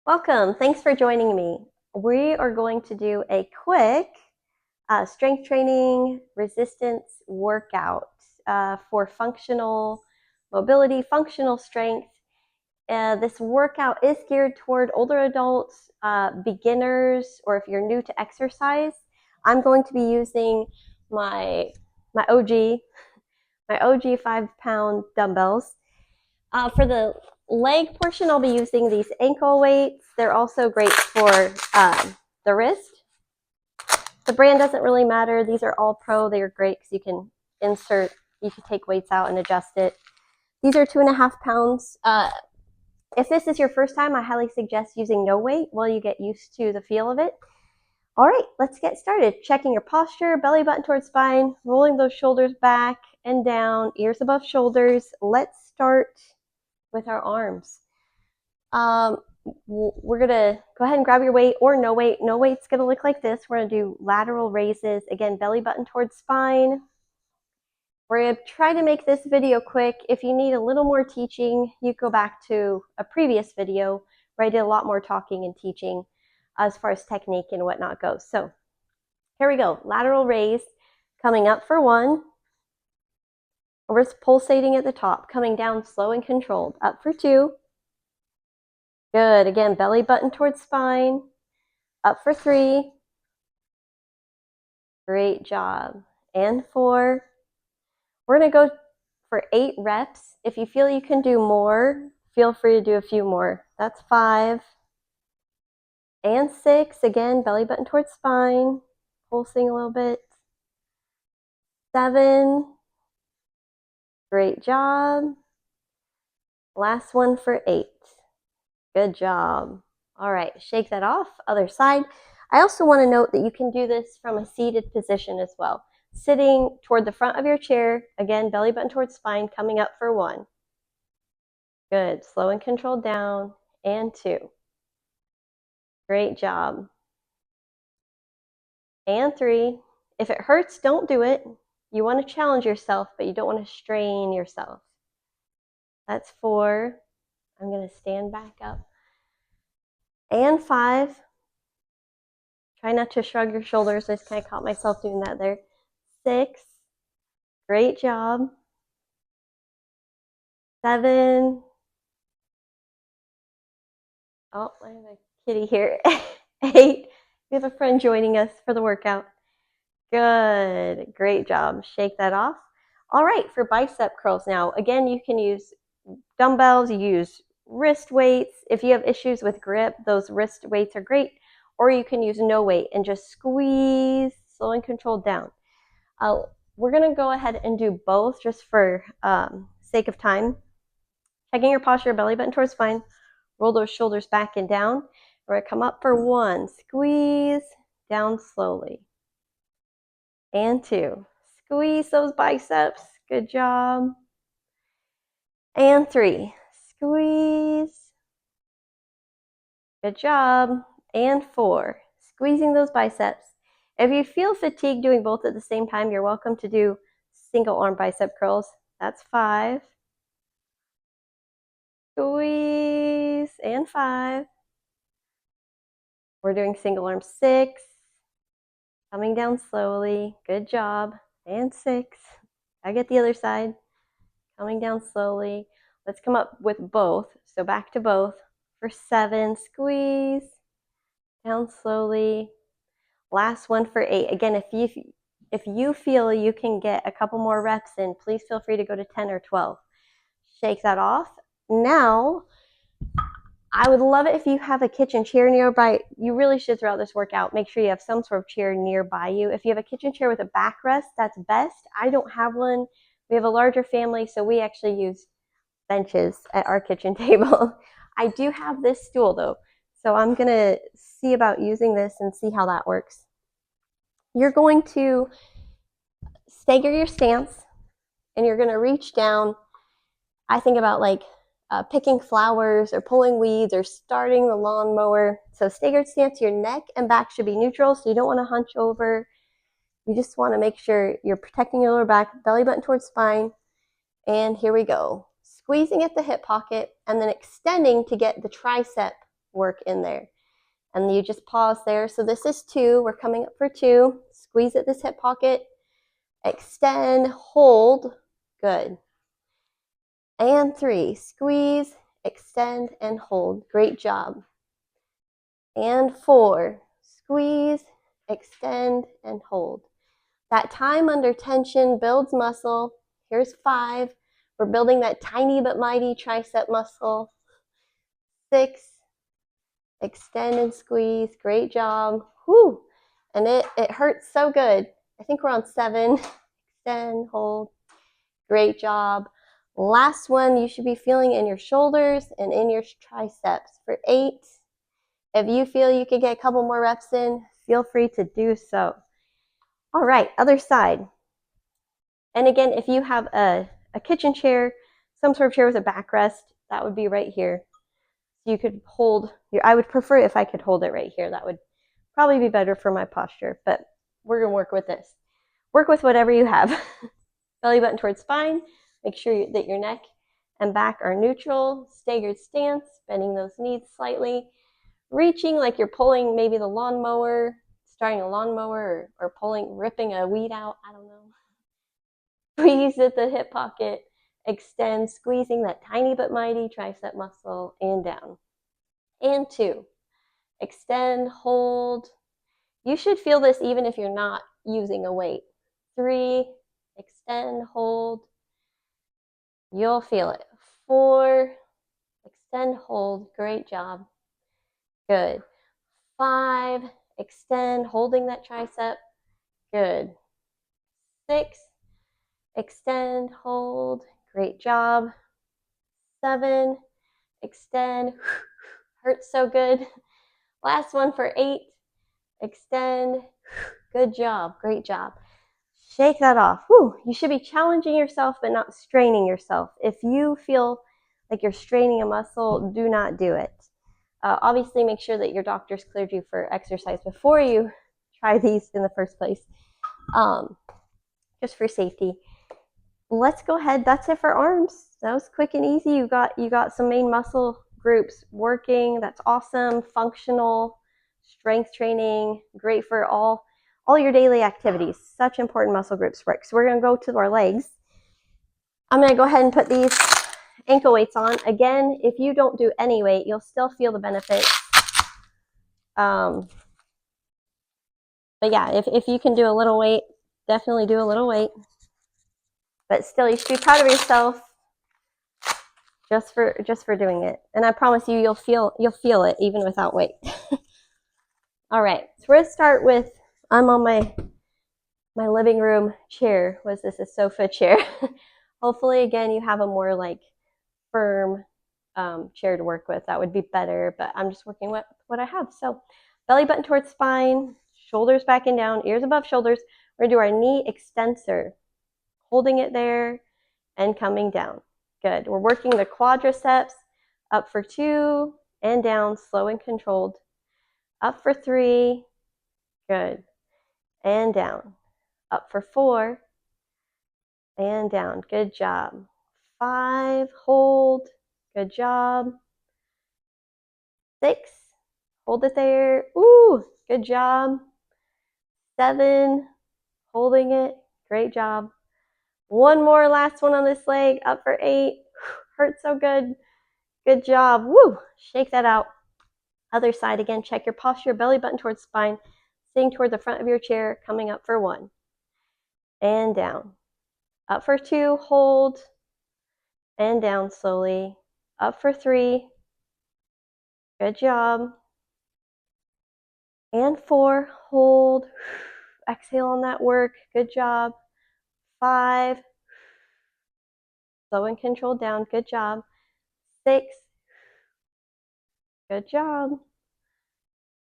Welcome. Thanks for joining me. We are going to do a quick strength training resistance workout for functional mobility, functional strength. This workout is geared toward older adults, beginners, or if you're new to exercise. I'm going to be using my OG 5-pound dumbbells. For the leg portion, I'll be using these ankle weights. They're also great for the wrist. The brand doesn't really matter. These are all pro. They are great because you can take weights out and adjust it. These are 2.5 pounds. If this is your first time, I highly suggest using no weight while you get used to the feel of it. All right, let's get started. Checking your posture, belly button towards spine, rolling those shoulders back and down, ears above shoulders. Let's start with our arms. We're gonna go ahead and grab your weight or no weight. No weight's gonna look like this. We're gonna do lateral raises. Again, belly button towards spine. We're gonna try to make this video quick. If you need a little more teaching, you go back to a previous video where I did a lot more talking and teaching as far as technique and whatnot goes. So here we go. Lateral raise, coming up for 1. Wrist pulsating at the top, coming down slow and controlled. Up for 2. Good. Again, belly button towards spine. Up for 3. Great job. And 4. We're going to go for 8 reps. If you feel you can do more, feel free to do a few more. That's 5. And 6. Again, belly button towards spine. Pulsing a little bit. 7. Great job. Last one for 8. Good job. All right, shake that off. Other side. I also want to note that you can do this from a seated position as well. Sitting toward the front of your chair. Again, belly button towards spine, coming up for 1. Good. Slow and controlled down. And 2. Great job. And 3. If it hurts, don't do it. You want to challenge yourself, but you don't want to strain yourself. That's 4. I'm going to stand back up. And 5. Try not to shrug your shoulders. I just kind of caught myself doing that there. 6. Great job. 7. Oh, I have a kitty here. 8. We have a friend joining us for the workout. Good. Great job. Shake that off. All right, for bicep curls now. Again, you can use dumbbells, you use wrist weights. If you have issues with grip, those wrist weights are great. Or you can use no weight and just squeeze, slow and controlled down. We're going to go ahead and do both just for sake of time. Checking your posture, belly button towards spine. Roll those shoulders back and down. We're going to come up for 1. Squeeze, down slowly. And 2. Squeeze those biceps. Good job. And 3. Squeeze. Good job. And 4. Squeezing those biceps. If you feel fatigued doing both at the same time, you're welcome to do single arm bicep curls. That's 5. Squeeze. And 5. We're doing single arm 6. Coming down slowly. Good job. And 6. I get the other side. Coming down slowly. Let's come up with both. So back to both. For 7, squeeze. Down slowly. Last one for 8. Again, if you feel you can get a couple more reps in, please feel free to go to 10 or 12. Shake that off. Now, I would love it if you have a kitchen chair nearby. You really should, throughout this workout, make sure you have some sort of chair nearby you. If you have a kitchen chair with a backrest, that's best. I don't have one. We have a larger family, so we actually use benches at our kitchen table. I do have this stool, though, so I'm going to see about using this and see how that works. You're going to stagger your stance, and you're going to reach down. I think about like picking flowers or pulling weeds or starting the lawnmower. So staggered stance, your neck and back should be neutral, so you don't want to hunch over. You just want to make sure you're protecting your lower back, belly button towards spine. And here we go. Squeezing at the hip pocket and then extending to get the tricep work in there. And you just pause there. So this is 2. We're coming up for 2. Squeeze at this hip pocket. Extend, hold. Good. And 3. Squeeze, extend, and hold. Great job. And 4. Squeeze, extend, and hold. That time under tension builds muscle. Here's 5. We're building that tiny but mighty tricep muscle. 6. Extend and squeeze. Great job. Whew. And it hurts so good. I think we're on 7. Extend, hold. Great job. Last one, you should be feeling in your shoulders and in your triceps. For 8, if you feel you could get a couple more reps in, feel free to do so. All right, other side. And again, if you have a kitchen chair, some sort of chair with a backrest, that would be right here. You could hold I would prefer if I could hold it right here. That would probably be better for my posture, but we're going to work with this. Work with whatever you have. Belly button towards spine. Make sure that your neck and back are neutral. Staggered stance, bending those knees slightly. Reaching like you're pulling maybe the lawnmower, starting a lawnmower, or ripping a weed out. I don't know. Squeeze at the hip pocket. Extend, squeezing that tiny but mighty tricep muscle, and down. And 2. Extend, hold. You should feel this even if you're not using a weight. 3. Extend, hold. You'll feel it. 4. Extend, hold. Great job. Good. 5. Extend, holding that tricep. Good. 6. Extend, hold. Great job. 7. Extend. Hurts so good. Last one for 8. Extend. Good job. Great job. Shake that off. Whew. You should be challenging yourself but not straining yourself. If you feel like you're straining a muscle, do not do it. Obviously, make sure that your doctor's cleared you for exercise before you try these in the first place, just for safety. Let's go ahead. That's it for arms. That was quick and easy. You got some main muscle groups working. That's awesome. Functional, strength training, great for all your daily activities. Such important muscle groups work. So we're going to go to our legs. I'm going to go ahead and put these ankle weights on. Again, if you don't do any weight, you'll still feel the benefits. But yeah, if you can do a little weight, definitely do a little weight. But still, you should be proud of yourself just for doing it. And I promise you, you'll feel it even without weight. All right, so we're gonna start with, I'm on my living room chair. Was this a sofa chair? Hopefully, again, you have a more like firm chair to work with. That would be better, but I'm just working with what I have. So belly button towards spine, shoulders back and down, ears above shoulders. We're gonna do our knee extensor, holding it there and coming down. Good. We're working the quadriceps. Up for 2 and down, slow and controlled. Up for 3. Good. And down. Up for 4 and down. Good job. 5, hold. Good job. 6, hold it there. Ooh, good job. 7, holding it. Great job. One more, last one on this leg. Up for 8. Hurts so good. Good job. Woo! Shake that out. Other side again. Check your posture. Belly button towards spine. Sitting toward the front of your chair. Coming up for 1. And down. Up for 2. Hold. And down slowly. Up for 3. Good job. And 4. Hold. Exhale on that work. Good job. 5. Slow and controlled down. Good job. 6. Good job.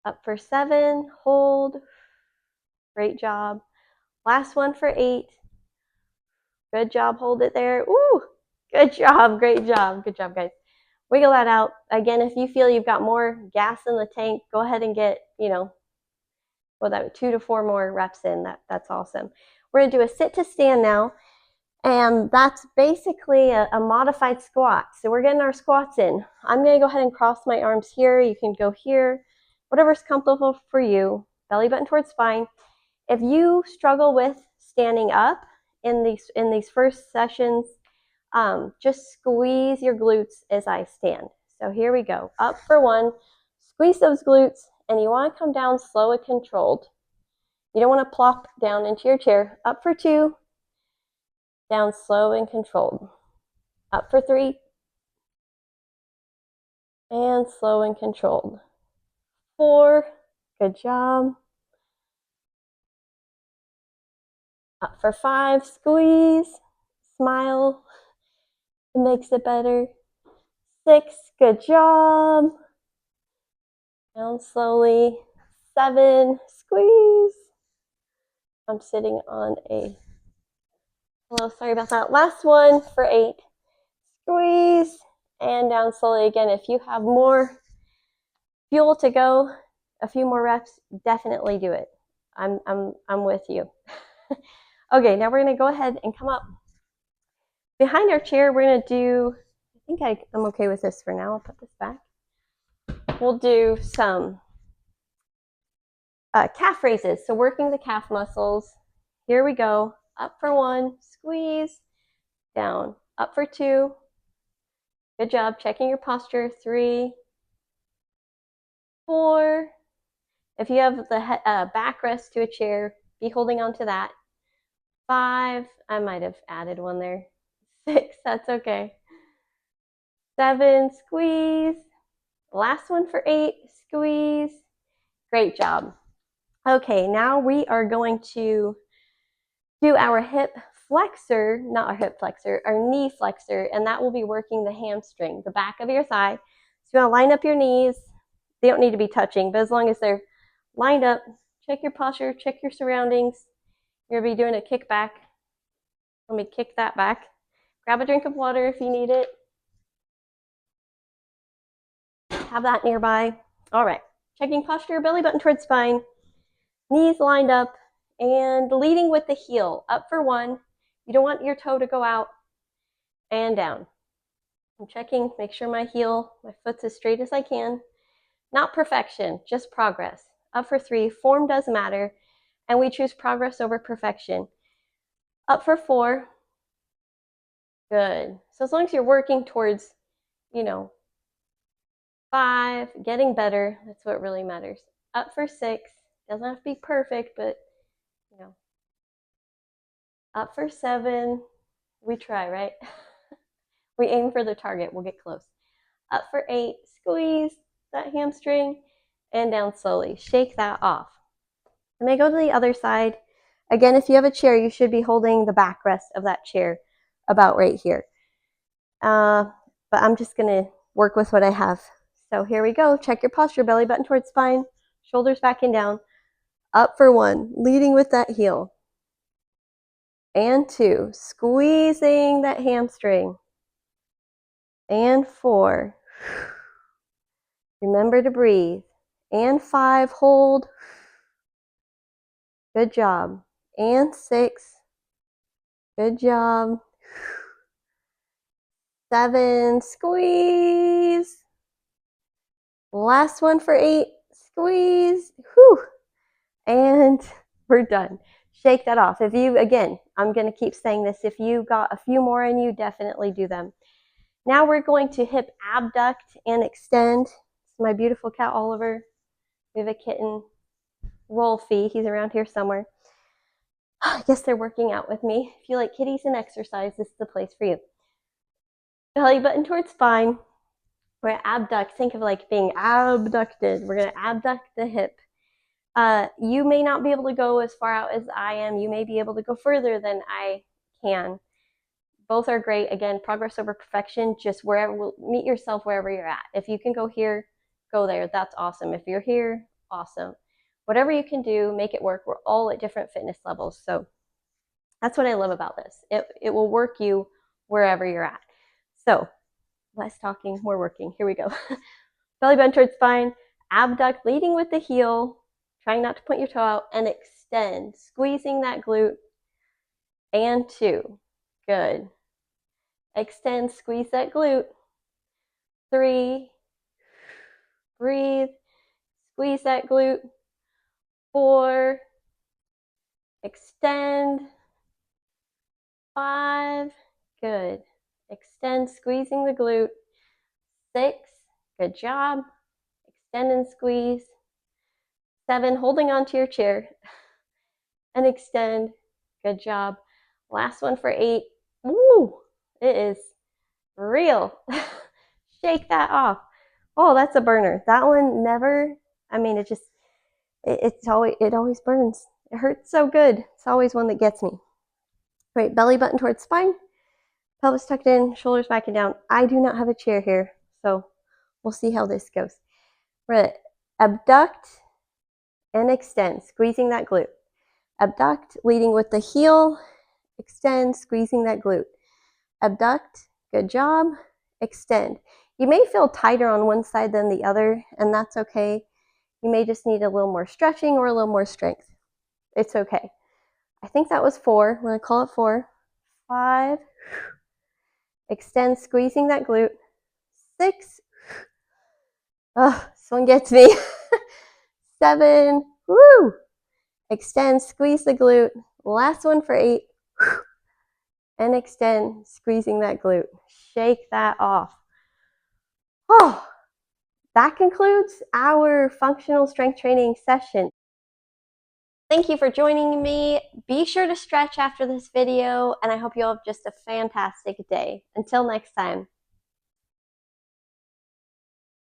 Up for 7. Hold. Great job. Last one for 8. Good job. Hold it there. Ooh, good job. Great job. Good job, guys. Wiggle that out. Again, if you feel you've got more gas in the tank, go ahead and get, 2 to 4 more reps in. That's awesome. We're going to do a sit to stand now. And that's basically a modified squat. So we're getting our squats in. I'm going to go ahead and cross my arms here. You can go here, whatever's comfortable for you. Belly button towards spine. If you struggle with standing up in these first sessions, just squeeze your glutes as I stand. So here we go. Up for one, squeeze those glutes, and you want to come down slow and controlled. You don't want to plop down into your chair. Up for two, down slow and controlled. Up for three, and slow and controlled. Four, good job. Up for five, squeeze, smile, it makes it better. Six, good job. Down slowly. Seven, squeeze. I'm sitting on a pillow, sorry about that. Last one for eight, squeeze, and down slowly again. If you have more fuel to go, a few more reps, definitely do it. I'm with you. Okay, now we're gonna go ahead and come up behind our chair. We're gonna do, I think I'm okay with this for now. I'll put this back. We'll do some calf raises. So working the calf muscles. Here we go. Up for one, squeeze, down. Up for two. Good job. Checking your posture. 3, 4. If you have the backrest to a chair, be holding on to that. 5. I might have added one there. 6. That's okay. 7. Squeeze. Last one for 8. Squeeze. Great job. Okay, now we are going to do our hip flexor, not our hip flexor, our knee flexor, and that will be working the hamstring, the back of your thigh. So you want to line up your knees. They don't need to be touching, but as long as they're lined up, check your posture, check your surroundings. You're going to be doing a kick back. Let me kick that back. Grab a drink of water if you need it. Have that nearby. All right, checking posture, belly button towards spine, knees lined up, and leading with the heel. Up for one. You don't want your toe to go out, and down. I'm checking, make sure my foot's as straight as I can. Not perfection, just progress. Up for 3, form does matter, and we choose progress over perfection. Up for 4, good. So as long as you're working towards, 5, getting better, that's what really matters. Up for 6, doesn't have to be perfect, but, Up for 7, we try, right? We aim for the target, we'll get close. Up for 8, squeeze that hamstring, and down slowly. Shake that off. And then go to the other side. Again, if you have a chair, you should be holding the backrest of that chair about right here. But I'm just going to work with what I have. So here we go. Check your posture, belly button towards spine, shoulders back and down. Up for 1, leading with that heel. And 2, squeezing that hamstring. And 4, remember to breathe. And 5, hold. Good job. And 6, good job. 7, squeeze. Last one for 8, squeeze. Whew. And we're done. Shake that off. If you, again, I'm going to keep saying this, if you got a few more in you, definitely do them. Now we're going to hip abduct and extend. It's my beautiful cat, Oliver. We have a kitten, Rolfie. He's around here somewhere. I guess they're working out with me. If you like kitties and exercise, this is the place for you. Belly button towards spine. We're going to abduct. Think of like being abducted. We're going to abduct the hip. You may not be able to go as far out as I am. You may be able to go further than I can. Both are great. Again, progress over perfection. Just meet yourself wherever you're at. If you can go here, go there. That's awesome. If you're here, awesome. Whatever you can do, make it work. We're all at different fitness levels. So that's what I love about this. It will work you wherever you're at. So less talking, more working. Here we go. Belly button towards spine, abduct, leading with the heel, trying not to point your toe out, and extend, squeezing that glute. And 2. Good. Extend, squeeze that glute. 3, breathe, squeeze that glute. 4, extend. 5, good. Extend, squeezing the glute. 6, good job. Extend and squeeze. 7, holding onto your chair. And extend, good job. Last one for 8. Woo, it is real. Shake that off. Oh, that's a burner. That one never, I mean, it always burns. It hurts so good. It's always one that gets me. Right, belly button towards spine, pelvis tucked in, shoulders back and down. I do not have a chair here, so we'll see how this goes. We're gonna abduct and extend, squeezing that glute. Abduct, leading with the heel, extend, squeezing that glute. Abduct, good job, extend. You may feel tighter on one side than the other, and that's okay. You may just need a little more stretching or a little more strength. It's okay. I think that was 4. We're gonna call it 4. 5, extend, squeezing that glute. 6, oh, this one gets me. 7, woo, extend, squeeze the glute. Last one for 8, and extend, squeezing that glute. Shake that off. Oh, that concludes our functional strength training session. Thank you for joining me. Be sure to stretch after this video, and I hope you all have just a fantastic day. Until next time.